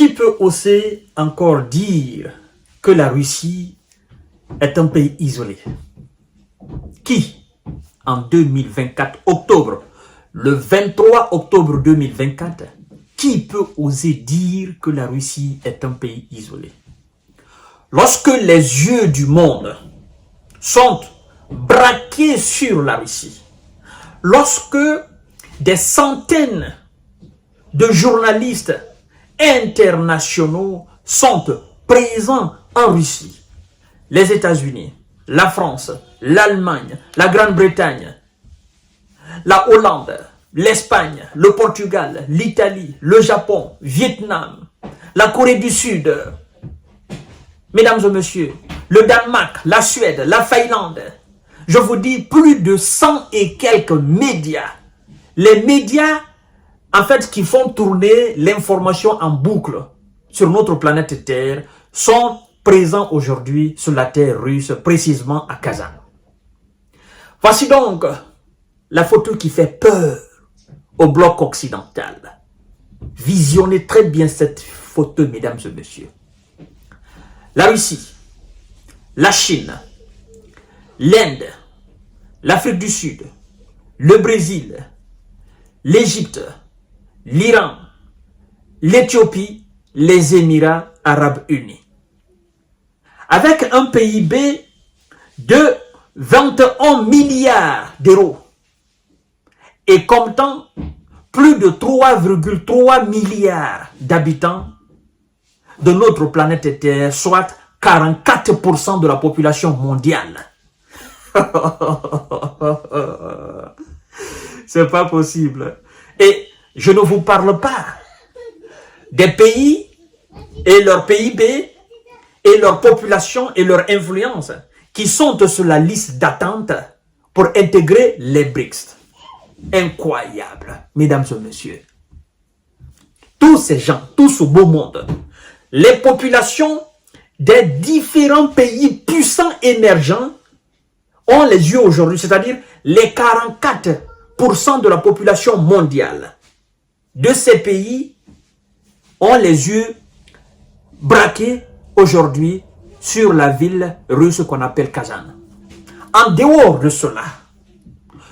Qui peut oser encore dire que la Russie est un pays isolé? Qui, en 2024, octobre, le 23 octobre 2024, qui peut oser dire que la Russie est un pays isolé? Lorsque les yeux du monde sont braqués sur la Russie, lorsque des centaines de journalistes internationaux sont présents en Russie, les États-Unis, la France, l'Allemagne, la Grande-Bretagne, la Hollande, l'Espagne, le Portugal, l'Italie, le Japon, Vietnam, la Corée du Sud, mesdames et messieurs, le Danemark, la Suède, la Finlande, je vous dis plus de 100 et quelques médias. Les médias, en fait, qui font tourner l'information en boucle sur notre planète Terre, sont présents aujourd'hui sur la terre russe, précisément à Kazan. Voici donc la photo qui fait peur au bloc occidental. Visionnez très bien cette photo, mesdames et messieurs. La Russie, la Chine, l'Inde, l'Afrique du Sud, le Brésil, l'Égypte, l'Iran, l'Éthiopie, les Émirats Arabes Unis. Avec un PIB de 21 milliards d'euros et comptant plus de 3,3 milliards d'habitants de notre planète Terre, soit 44% de la population mondiale. C'est pas possible. Et je ne vous parle pas des pays et leur PIB et leur population et leur influence qui sont sur la liste d'attente pour intégrer les BRICS. Incroyable, mesdames et messieurs. Tous ces gens, tout ce beau monde, les populations des différents pays puissants émergents ont les yeux aujourd'hui, c'est-à-dire les 44% de la population mondiale de ces pays ont les yeux braqués aujourd'hui sur la ville russe qu'on appelle Kazan. En dehors de cela,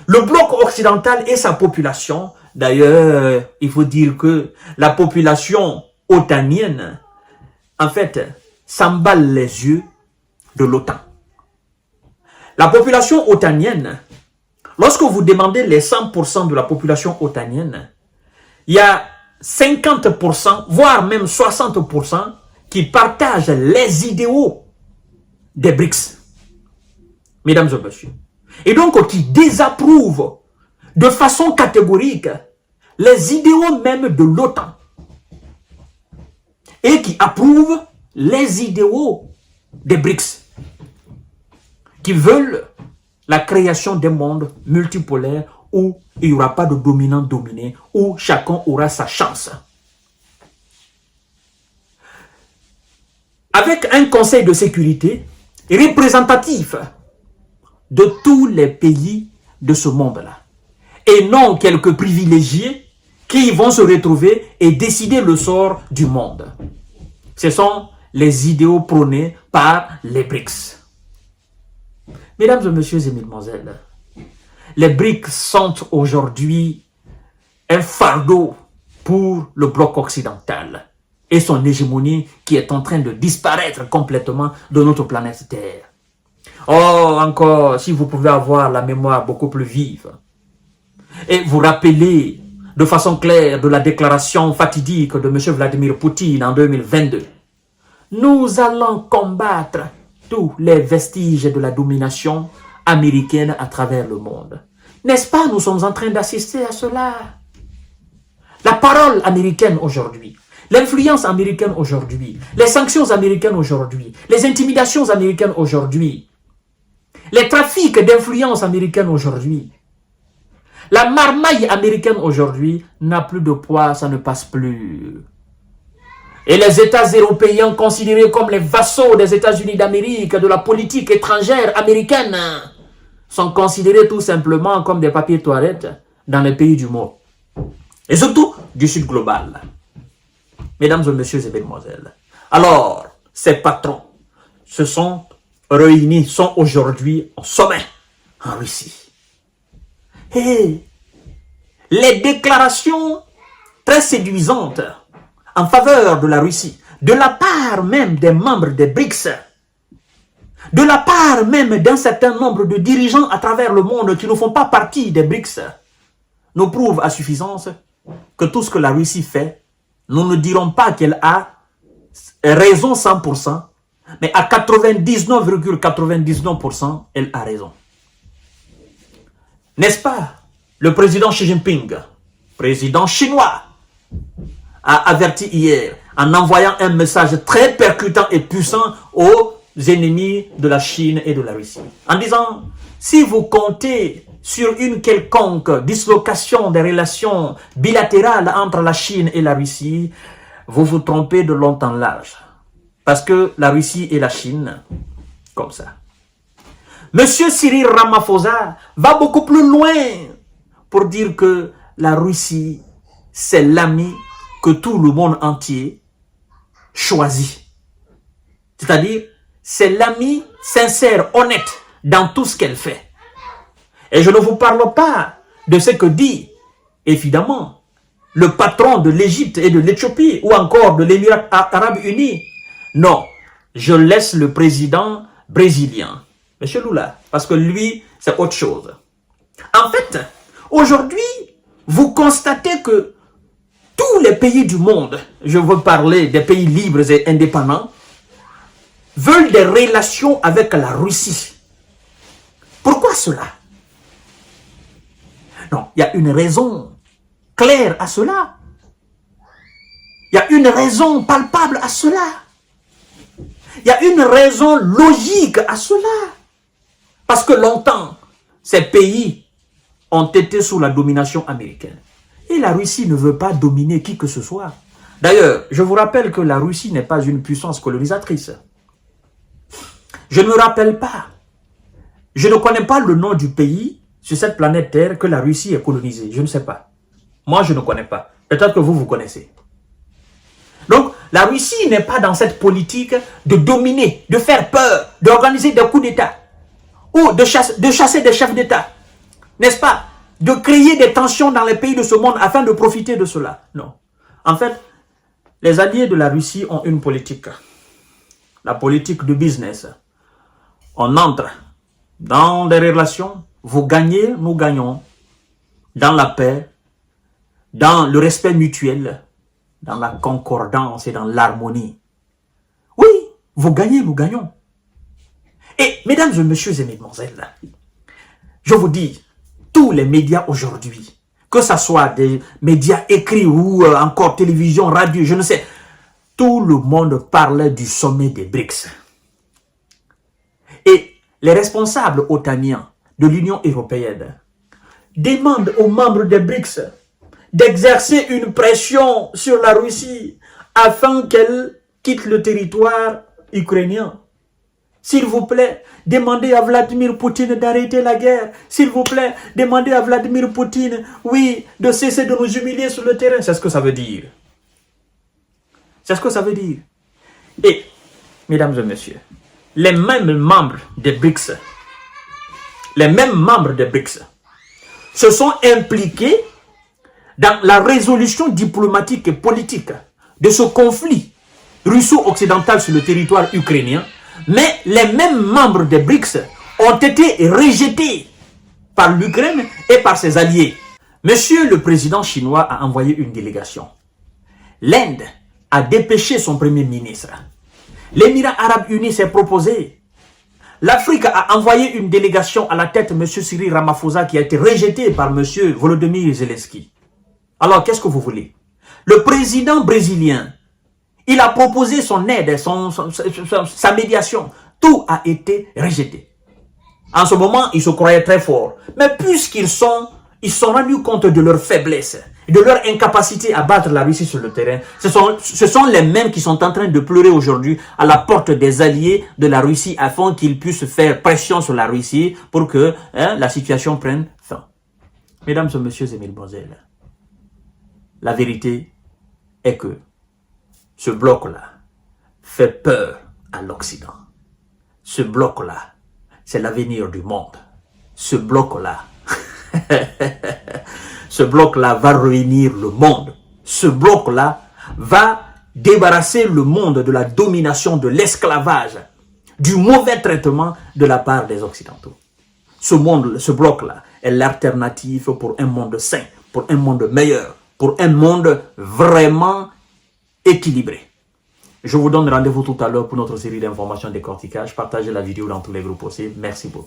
le bloc occidental et sa population, d'ailleurs, il faut dire que la population otanienne, en fait, s'emballe les yeux de l'OTAN. La population otanienne, lorsque vous demandez les 100% de la population otanienne, il y a 50%, voire même 60% qui partagent les idéaux des BRICS. Mesdames et messieurs. Et donc qui désapprouvent de façon catégorique les idéaux même de l'OTAN. Et qui approuvent les idéaux des BRICS. Qui veulent la création d'un monde multipolaire où il n'y aura pas de dominant-dominé, où chacun aura sa chance. Avec un conseil de sécurité représentatif de tous les pays de ce monde-là. Et non quelques privilégiés qui vont se retrouver et décider le sort du monde. Ce sont les idéaux prônés par les BRICS. Mesdames et messieurs et mesdemoiselles, les BRICS sont aujourd'hui un fardeau pour le bloc occidental et son hégémonie qui est en train de disparaître complètement de notre planète Terre. Oh, encore, si vous pouvez avoir la mémoire beaucoup plus vive et vous rappeler de façon claire de la déclaration fatidique de M. Vladimir Poutine en 2022. Nous allons combattre tous les vestiges de la domination américaine à travers le monde. N'est-ce pas, nous sommes en train d'assister à cela? La parole américaine aujourd'hui, l'influence américaine aujourd'hui, les sanctions américaines aujourd'hui, les intimidations américaines aujourd'hui, les trafics d'influence américaine aujourd'hui, la marmaille américaine aujourd'hui n'a plus de poids, ça ne passe plus. Et les États européens considérés comme les vassaux des États-Unis d'Amérique, de la politique étrangère américaine, sont considérés tout simplement comme des papiers toilettes dans les pays du monde. Et surtout du Sud global. mesdames et messieurs et mesdemoiselles. Alors, ces patrons se sont réunis, sont aujourd'hui en sommet en Russie. Et les déclarations très séduisantes en faveur de la Russie, de la part même des membres des BRICS, de la part même d'un certain nombre de dirigeants à travers le monde qui ne font pas partie des BRICS, nous prouvent à suffisance que tout ce que la Russie fait, nous ne dirons pas qu'elle a raison 100%, mais à 99,99%, elle a raison. N'est-ce pas? Le président Xi Jinping, président chinois, a averti hier en envoyant un message très percutant et puissant aux ennemis de la Chine et de la Russie. En disant, si vous comptez sur une quelconque dislocation des relations bilatérales entre la Chine et la Russie, vous vous trompez de long en large. Parce que la Russie et la Chine, comme ça. Monsieur Cyril Ramaphosa va beaucoup plus loin pour dire que la Russie, c'est l'ami que tout le monde entier choisit. C'est-à-dire, c'est l'ami sincère, honnête dans tout ce qu'elle fait. Et je ne vous parle pas de ce que dit, évidemment, le patron de l'Égypte et de l'Éthiopie ou encore de l'Émirat arabe uni. Non, je laisse le président brésilien, M. Lula, parce que lui, c'est autre chose. En fait, aujourd'hui, vous constatez que tous les pays du monde, je veux parler des pays libres et indépendants, veulent des relations avec la Russie. Pourquoi cela? Non, il y a une raison claire à cela. Il y a une raison palpable à cela. Il y a une raison logique à cela. Parce que longtemps, ces pays ont été sous la domination américaine. Et la Russie ne veut pas dominer qui que ce soit. D'ailleurs, je vous rappelle que la Russie n'est pas une puissance colonisatrice. Je ne me rappelle pas. Je ne connais pas le nom du pays sur cette planète Terre que la Russie est colonisée. Je ne sais pas. Moi, je ne connais pas. Peut-être que vous connaissez. Donc, la Russie n'est pas dans cette politique de dominer, de faire peur, d'organiser des coups d'État ou de chasser des chefs d'État. N'est-ce pas? De créer des tensions dans les pays de ce monde afin de profiter de cela. Non. En fait, les alliés de la Russie ont une politique. La politique de business. On entre dans des relations. Vous gagnez, nous gagnons. Dans la paix, dans le respect mutuel, dans la concordance et dans l'harmonie. Oui, vous gagnez, nous gagnons. Et mesdames et messieurs et mesdemoiselles, je vous dis, tous les médias aujourd'hui, que ce soit des médias écrits ou encore télévision, radio, je ne sais, tout le monde parle du sommet des BRICS. Et les responsables otaniens de l'Union européenne demandent aux membres des BRICS d'exercer une pression sur la Russie afin qu'elle quitte le territoire ukrainien. S'il vous plaît, demandez à Vladimir Poutine d'arrêter la guerre. S'il vous plaît, demandez à Vladimir Poutine, oui, de cesser de nous humilier sur le terrain. C'est ce que ça veut dire. C'est ce que ça veut dire. Et, mesdames et messieurs, les mêmes membres des BRICS, se sont impliqués dans la résolution diplomatique et politique de ce conflit russo-occidental sur le territoire ukrainien, mais les mêmes membres des BRICS ont été rejetés par l'Ukraine et par ses alliés. Monsieur le président chinois a envoyé une délégation. L'Inde a dépêché son premier ministre. L'Émirat arabe uni s'est proposé. L'Afrique a envoyé une délégation à la tête de M. Cyril Ramaphosa qui a été rejeté par M. Volodymyr Zelensky. Alors, qu'est-ce que vous voulez? Le président brésilien, il a proposé son aide, sa médiation. Tout a été rejeté. En ce moment, ils se croyaient très forts. Mais puisqu'ils sont rendus compte de leur faiblesse, de leur incapacité à battre la Russie sur le terrain, ce sont les mêmes qui sont en train de pleurer aujourd'hui à la porte des alliés de la Russie afin qu'ils puissent faire pression sur la Russie pour que la situation prenne fin. Mesdames et messieurs et mesdemoiselles, la vérité est que Ce bloc-là fait peur à l'Occident. Ce bloc-là, c'est l'avenir du monde. Ce bloc-là, ce bloc-là va réunir le monde. Ce bloc-là va débarrasser le monde de la domination, de l'esclavage, du mauvais traitement de la part des Occidentaux. Ce bloc-là est l'alternative pour un monde sain, pour un monde meilleur, pour un monde vraiment équilibré. Je vous donne rendez-vous tout à l'heure pour notre série d'informations décortiquage. Partagez la vidéo dans tous les groupes possibles. Merci beaucoup.